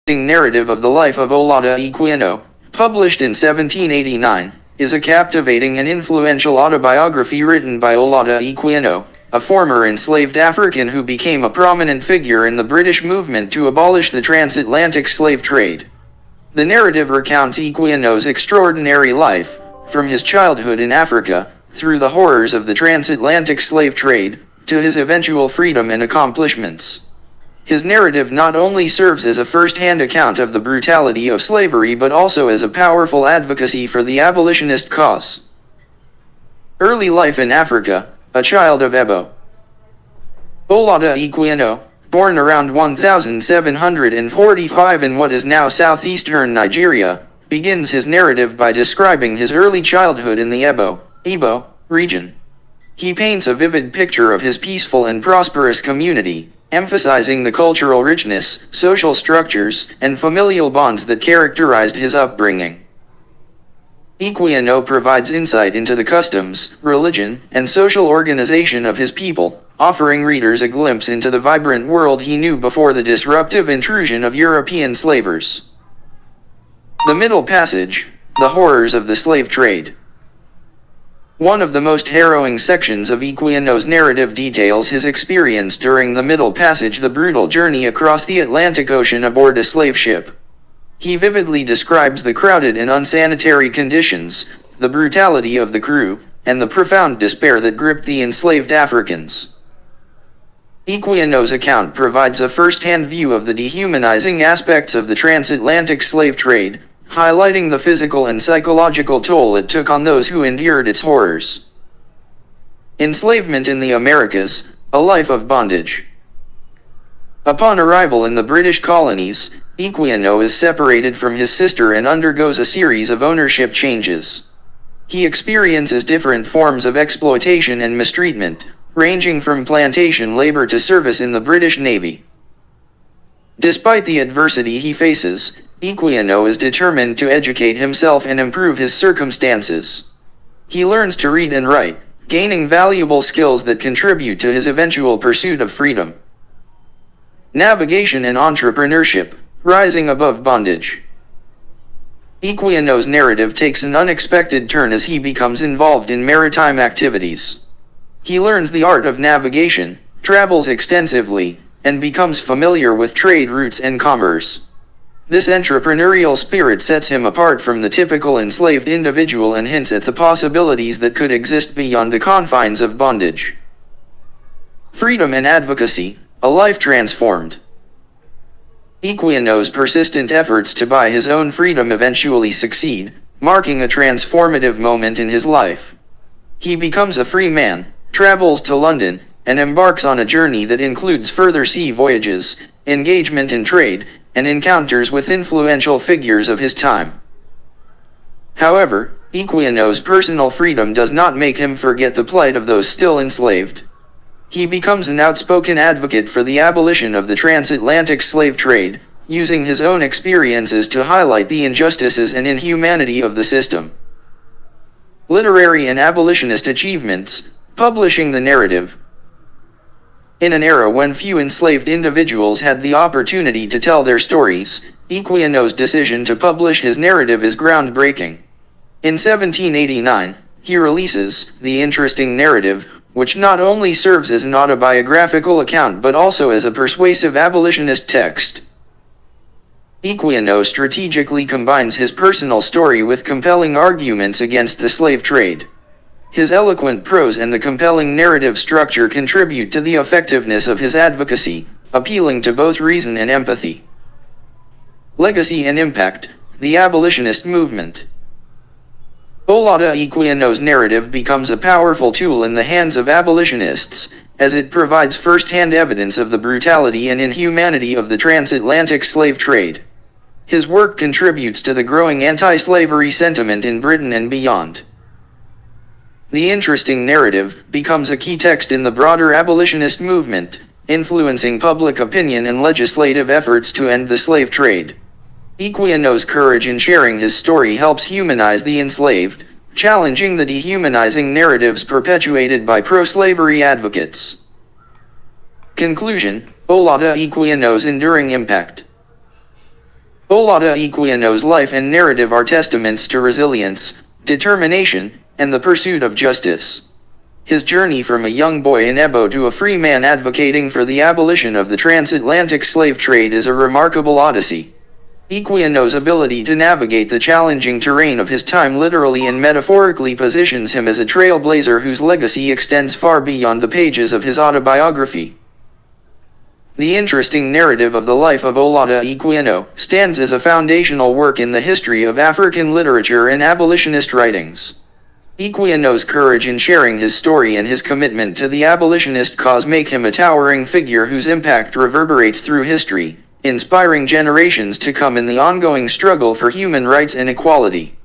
narrative of the life of olaudah equiano, published in 1789, is a captivating and influential autobiography written by olaudah equiano, a former enslaved African who became a prominent figure in the British movement to abolish the transatlantic slave trade. The narrative recounts Equiano's extraordinary life, from his childhood in Africa, through the horrors of the transatlantic slave trade, to his eventual freedom and accomplishments. His narrative not only serves as a first-hand account of the brutality of slavery but also as a powerful advocacy for the abolitionist cause. Early life in Africa, a child of Ebo. Olaudah Equiano, born around 1745 in what is now southeastern Nigeria, begins his narrative by describing his early childhood in the Ebo region. He paints a vivid picture of his peaceful and prosperous community, emphasizing the cultural richness, social structures, and familial bonds that characterized his upbringing. Equiano provides insight into the customs, religion, and social organization of his people, offering readers a glimpse into the vibrant world he knew before the disruptive intrusion of European slavers. The Middle Passage, the horrors of the slave trade. One of the most harrowing sections of Equiano's narrative details his experience during the Middle Passage, the brutal journey across the Atlantic Ocean aboard a slave ship. He vividly describes the crowded and unsanitary conditions, the brutality of the crew, and the profound despair that gripped the enslaved Africans. Equiano's account provides a first-hand view of the dehumanizing aspects of the transatlantic slave trade, highlighting the physical and psychological toll it took on those who endured its horrors. Enslavement in the Americas, a life of bondage. Upon arrival in the British colonies, Equiano is separated from his sister and undergoes a series of ownership changes. He experiences different forms of exploitation and mistreatment, ranging from plantation labor to service in the British Navy. Despite the adversity he faces, Equiano is determined to educate himself and improve his circumstances. He learns to read and write, gaining valuable skills that contribute to his eventual pursuit of freedom. Navigation and entrepreneurship, rising above bondage. Equiano's narrative takes an unexpected turn as he becomes involved in maritime activities. He learns the art of navigation, travels extensively, and becomes familiar with trade routes and commerce. This entrepreneurial spirit sets him apart from the typical enslaved individual and hints at the possibilities that could exist beyond the confines of bondage. Freedom and advocacy, a life transformed. Equiano's persistent efforts to buy his own freedom eventually succeed, marking a transformative moment in his life. He becomes a free man, travels to London, and embarks on a journey that includes further sea voyages, engagement in trade, and encounters with influential figures of his time. However, Equiano's personal freedom does not make him forget the plight of those still enslaved. He becomes an outspoken advocate for the abolition of the transatlantic slave trade, using his own experiences to highlight the injustices and inhumanity of the system. Literary and abolitionist achievements, publishing the narrative. In an era when few enslaved individuals had the opportunity to tell their stories, Equiano's decision to publish his narrative is groundbreaking. In 1789, he releases the interesting narrative, which not only serves as an autobiographical account but also as a persuasive abolitionist text. Equiano strategically combines his personal story with compelling arguments against the slave trade. His eloquent prose and the compelling narrative structure contribute to the effectiveness of his advocacy, appealing to both reason and empathy. Legacy and impact, the abolitionist movement. Olaudah Equiano's narrative becomes a powerful tool in the hands of abolitionists, as it provides first-hand evidence of the brutality and inhumanity of the transatlantic slave trade. His work contributes to the growing anti-slavery sentiment in Britain and beyond. The interesting narrative becomes a key text in the broader abolitionist movement, influencing public opinion and legislative efforts to end the slave trade. Equiano's courage in sharing his story helps humanize the enslaved, challenging the dehumanizing narratives perpetuated by pro-slavery advocates. Conclusion: olaudah equiano's enduring impact. Olaudah Equiano's life and narrative are testaments to resilience, determination, and the pursuit of justice. His journey from a young boy in Ebo to a free man advocating for the abolition of the transatlantic slave trade is a remarkable odyssey. Equiano's ability to navigate the challenging terrain of his time literally and metaphorically positions him as a trailblazer whose legacy extends far beyond the pages of his autobiography. The interesting narrative of the life of Olaudah Equiano stands as a foundational work in the history of African literature and abolitionist writings. Equiano's courage in sharing his story and his commitment to the abolitionist cause make him a towering figure whose impact reverberates through history, inspiring generations to come in the ongoing struggle for human rights and equality.